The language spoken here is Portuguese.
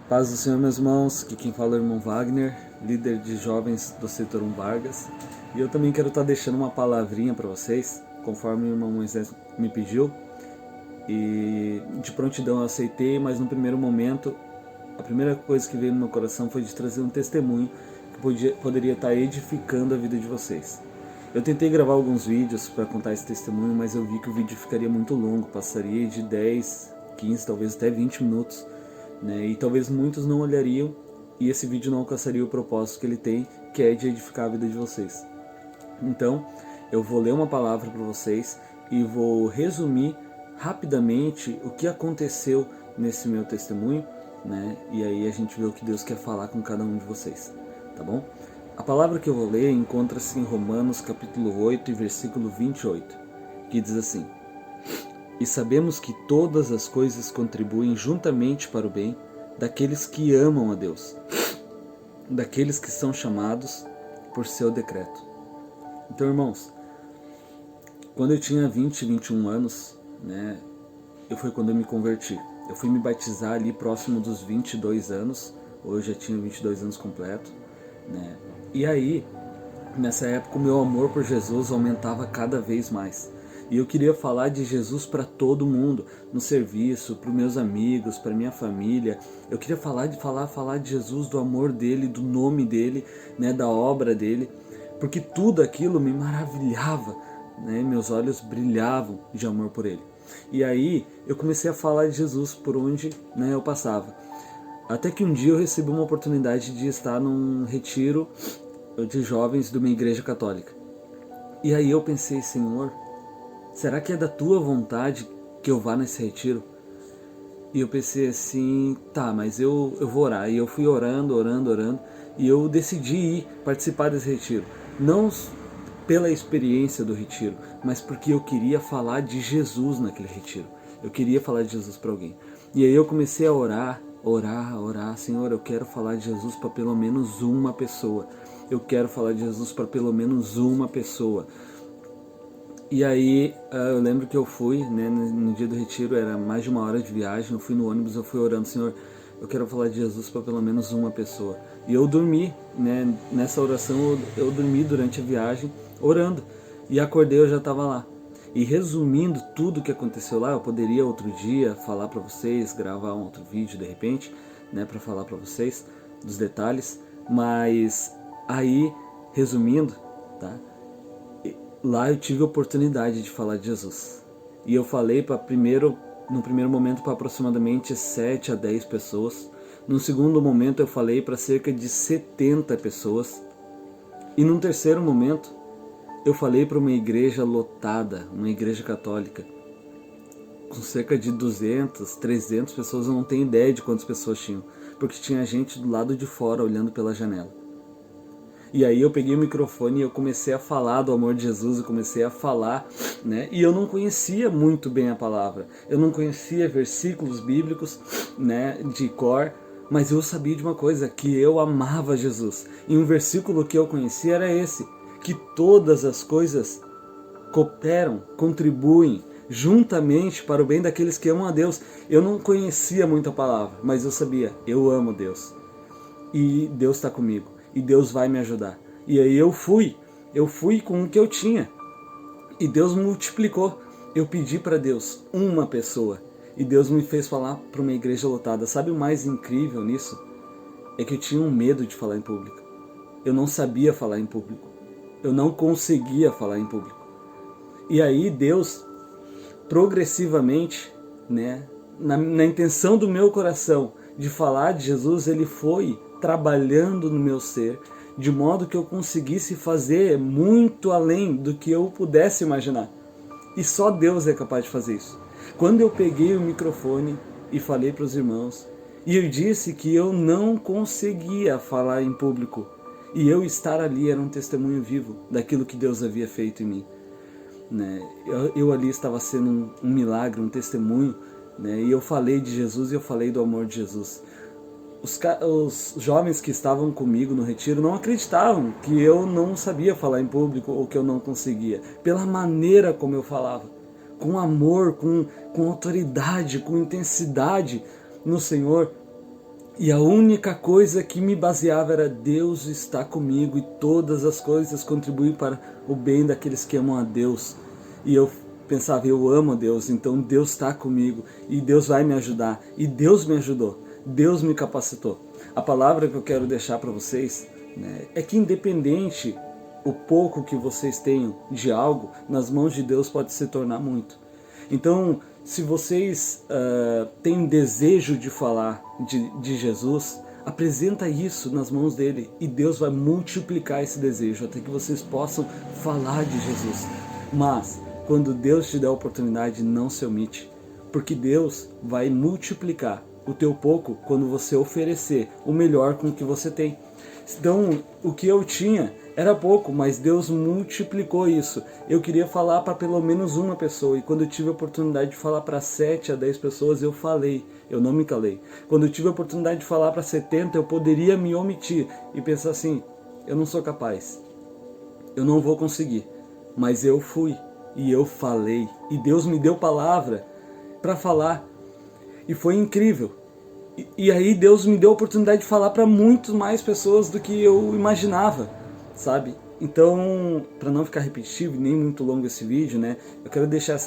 Paz do Senhor, meus irmãos, aqui quem fala é o irmão Wagner, líder de jovens do setor Vargas. E eu também quero estar deixando uma palavrinha para vocês, conforme o irmão Moisés me pediu. E de prontidão eu aceitei, mas no primeiro momento, a primeira coisa que veio no meu coração foi de trazer um testemunho que poderia estar edificando a vida de vocês. Eu tentei gravar alguns vídeos para contar esse testemunho, mas eu vi que o vídeo ficaria muito longo, passaria de 10, 15, talvez até 20 minutos. E talvez muitos não olhariam e esse vídeo não alcançaria o propósito que ele tem, que é de edificar a vida de vocês. Então, eu vou ler uma palavra para vocês e vou resumir rapidamente o que aconteceu nesse meu testemunho, e aí a gente vê o que Deus quer falar com cada um de vocês, tá bom? A palavra que eu vou ler encontra-se em Romanos capítulo 8 e versículo 28, que diz assim: E sabemos que todas as coisas contribuem juntamente para o bem daqueles que amam a Deus, daqueles que são chamados por seu decreto. Então, irmãos, quando eu tinha 20, 21 anos, foi quando eu me converti. Eu fui me batizar ali próximo dos 22 anos, hoje eu tinha 22 anos completo, E aí, nessa época, o meu amor por Jesus aumentava cada vez mais. E eu queria falar de Jesus para todo mundo, no serviço, para os meus amigos, para minha família. Eu queria falar de Jesus, do amor dele, do nome dele, da obra dele, porque tudo aquilo me maravilhava, meus olhos brilhavam de amor por ele. E aí eu comecei a falar de Jesus por onde eu passava. Até que um dia eu recebi uma oportunidade de estar num retiro de jovens de uma igreja católica. E aí eu pensei, Senhor, será que é da tua vontade que eu vá nesse retiro? E eu pensei assim, tá, mas eu vou orar. E eu fui orando, e eu decidi ir participar desse retiro. Não pela experiência do retiro, mas porque eu queria falar de Jesus naquele retiro. Eu queria falar de Jesus para alguém. E aí eu comecei a orar, Senhor, eu quero falar de Jesus para pelo menos uma pessoa. Eu quero falar de Jesus para pelo menos uma pessoa. E aí eu lembro que eu fui, no dia do retiro, era mais de 1 hora de viagem, eu fui no ônibus, eu fui orando, Senhor, eu quero falar de Jesus para pelo menos uma pessoa. E eu dormi, nessa oração eu dormi durante a viagem, orando, e acordei, eu já estava lá. E resumindo tudo o que aconteceu lá, eu poderia outro dia falar para vocês, gravar um outro vídeo de repente, para falar para vocês dos detalhes, mas aí, resumindo, tá? Lá eu tive a oportunidade de falar de Jesus. E eu falei no primeiro momento para aproximadamente 7 a 10 pessoas. No segundo momento eu falei para cerca de 70 pessoas. E num terceiro momento eu falei para uma igreja lotada, uma igreja católica, com cerca de 200, 300 pessoas. Eu não tenho ideia de quantas pessoas tinham, porque tinha gente do lado de fora olhando pela janela. E aí eu peguei o microfone e eu comecei a falar do amor de Jesus, eu comecei a falar, e eu não conhecia muito bem a palavra, eu não conhecia versículos bíblicos, de cor, mas eu sabia de uma coisa, que eu amava Jesus. E um versículo que eu conhecia era esse, que todas as coisas cooperam, contribuem juntamente para o bem daqueles que amam a Deus. Eu não conhecia muito a palavra, mas eu sabia, eu amo Deus, e Deus está comigo. E Deus vai me ajudar. E aí eu fui com o que eu tinha. E Deus multiplicou. Eu pedi para Deus uma pessoa. E Deus me fez falar para uma igreja lotada. Sabe o mais incrível nisso? É que eu tinha um medo de falar em público. Eu não sabia falar em público. Eu não conseguia falar em público. E aí Deus, progressivamente, na intenção do meu coração de falar de Jesus, Ele foi trabalhando no meu ser, de modo que eu conseguisse fazer muito além do que eu pudesse imaginar. E só Deus é capaz de fazer isso. Quando eu peguei o microfone e falei para os irmãos, e eu disse que eu não conseguia falar em público, e eu estar ali era um testemunho vivo daquilo que Deus havia feito em mim. Eu ali estava sendo um milagre, um testemunho, e eu falei de Jesus e eu falei do amor de Jesus. Os jovens que estavam comigo no retiro não acreditavam que eu não sabia falar em público ou que eu não conseguia, pela maneira como eu falava, com amor, com autoridade, com intensidade no Senhor. E a única coisa que me baseava era: Deus está comigo e todas as coisas contribuem para o bem daqueles que amam a Deus. E eu pensava: eu amo a Deus, então Deus está comigo e Deus vai me ajudar. E Deus me ajudou, Deus me capacitou. A palavra que eu quero deixar para vocês, né, é que independente o pouco que vocês tenham de algo, nas mãos de Deus pode se tornar muito. Então, se vocês têm desejo de falar de Jesus, apresenta isso nas mãos dele e Deus vai multiplicar esse desejo até que vocês possam falar de Jesus. Mas, quando Deus te der a oportunidade, não se omite, porque Deus vai multiplicar o teu pouco quando você oferecer o melhor com o que você tem. Então, o que eu tinha era pouco, mas Deus multiplicou isso. Eu queria falar para pelo menos uma pessoa, e quando eu tive a oportunidade de falar para 7 a 10 pessoas, eu falei, eu não me calei. Quando eu tive a oportunidade de falar para 70, eu poderia me omitir e pensar assim: eu não sou capaz, eu não vou conseguir. Mas eu fui, e eu falei, e Deus me deu palavra para falar, e foi incrível. E aí Deus me deu a oportunidade de falar para muito mais pessoas do que eu imaginava, sabe? Então, para não ficar repetitivo e nem muito longo esse vídeo, né, eu quero deixar essa